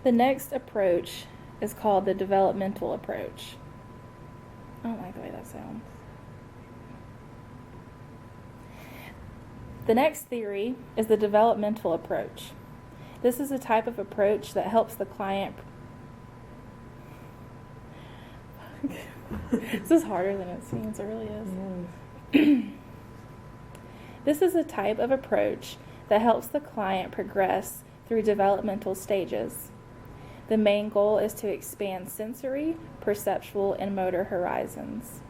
The next approach is called the developmental approach. I don't like the way that sounds. The next theory is the developmental approach. This is a type of approach that helps the client. This is harder than it seems, it really is. This is a type of approach that helps the client progress through developmental stages. The main goal is to expand sensory, perceptual, and motor horizons.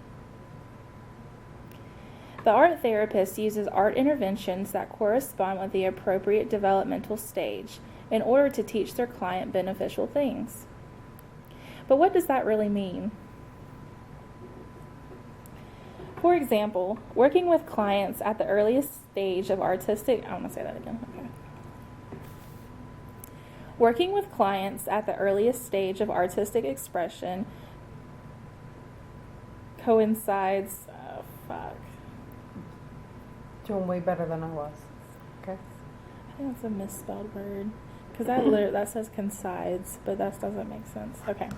The art therapist uses art interventions that correspond with the appropriate developmental stage in order to teach their client beneficial things. But what does that really mean? For example, working with clients at the earliest stage of artistic... I'm going to say that again. Okay. Working with clients at the earliest stage of artistic expression coincides... Oh, fuck. Doing way better than I was. Okay. I think that's a misspelled word. Because that says coincides, but that doesn't make sense. Okay.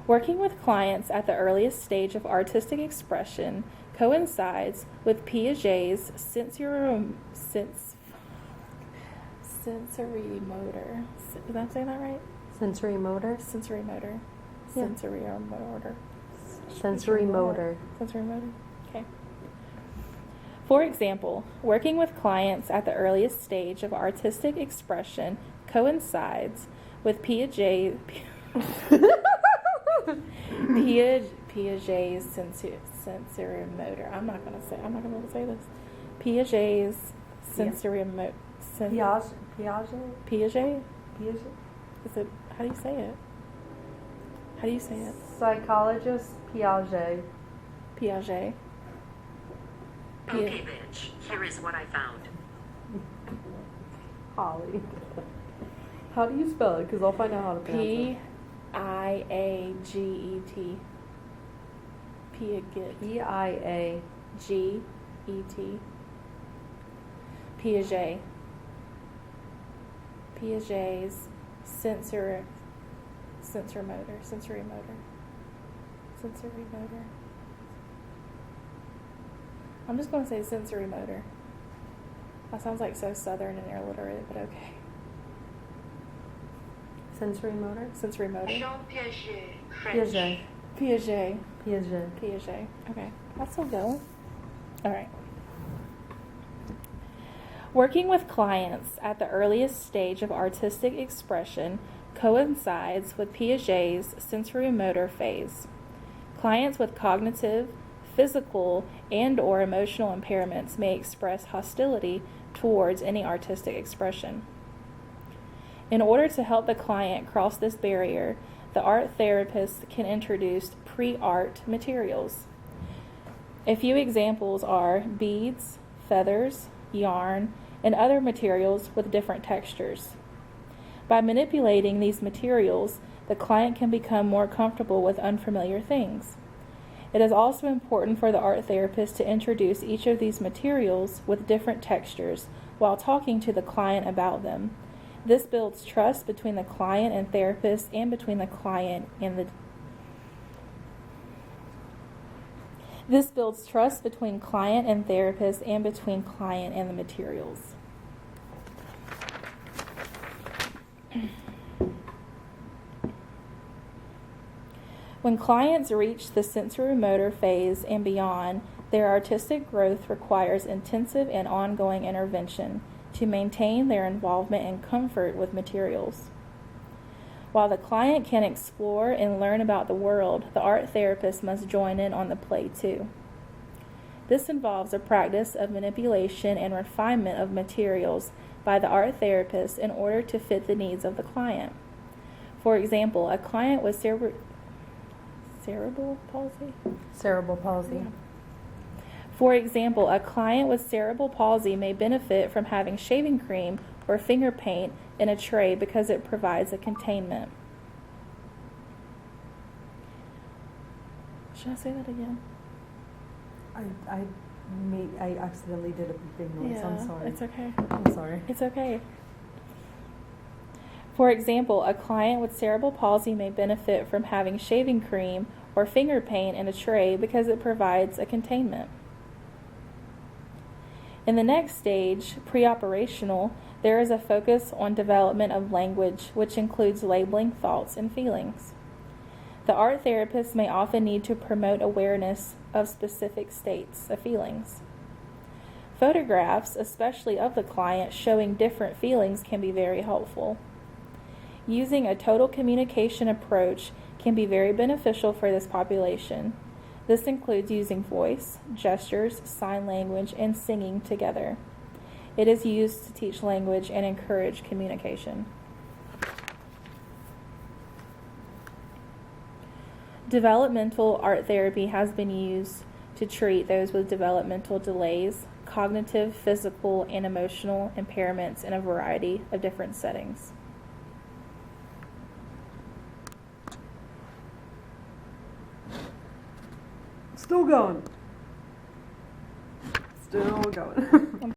Working with clients at the earliest stage of artistic expression coincides with Piaget's sensory motor. Did I say that right? Sensory motor? Sensory motor. Yeah. Sensory motor. Sensory motor. Sensory motor. Okay. For example, working with clients at the earliest stage of artistic expression coincides with Piaget's sensory motor. I'm not gonna be able to say this. Piaget's sensory motor. Piaget? Is it? How do you say it? How do you say it? Psychologist Piaget. Piaget. Okay, bitch. Here is what I found. Holly. How do you spell it? Because I'll find out how to pronounce it. Piaget. Piaget. G-E-T. Piaget. Piaget's sensory motor. I'm just going to say sensory motor. That sounds like so southern and illiterate, but okay. Sensory motor? Sensory motor. Jean Piaget. French. Piaget. Piaget. Okay. That's so good. All right. Working with clients at the earliest stage of artistic expression coincides with Piaget's sensory motor phase. Clients with cognitive, physical, and/or emotional impairments may express hostility towards any artistic expression. In order to help the client cross this barrier, the art therapist can introduce pre-art materials. A few examples are beads, feathers, yarn, and other materials with different textures. By manipulating these materials, the client can become more comfortable with unfamiliar things. It is also important for the art therapist to introduce each of these materials with different textures while talking to the client about them. This builds trust between the client and therapist and between the client and the This builds trust between client and therapist and between client and the materials. When clients reach the sensory motor phase and beyond, their artistic growth requires intensive and ongoing intervention to maintain their involvement and comfort with materials. While the client can explore and learn about the world, the art therapist must join in on the play too. This involves a practice of manipulation and refinement of materials by the art therapist in order to fit the needs of the client. For example, a client with cerebral palsy? Cerebral palsy. Yeah. For example, a client with cerebral palsy may benefit from having shaving cream or finger paint in a tray because it provides a containment. Should I say that again? I accidentally did a big noise. Yeah, I'm sorry. it's okay. I'm sorry. It's okay. For example, a client with cerebral palsy may benefit from having shaving cream or finger paint in a tray because it provides a containment. In the next stage, preoperational, there is a focus on development of language, which includes labeling thoughts and feelings. The art therapist may often need to promote awareness of specific states of feelings. Photographs, especially of the client, showing different feelings can be very helpful. Using a total communication approach can be very beneficial for this population. This includes using voice, gestures, sign language, and singing together. It is used to teach language and encourage communication. Developmental art therapy has been used to treat those with developmental delays, cognitive, physical, and emotional impairments in a variety of different settings. Still going. Still going.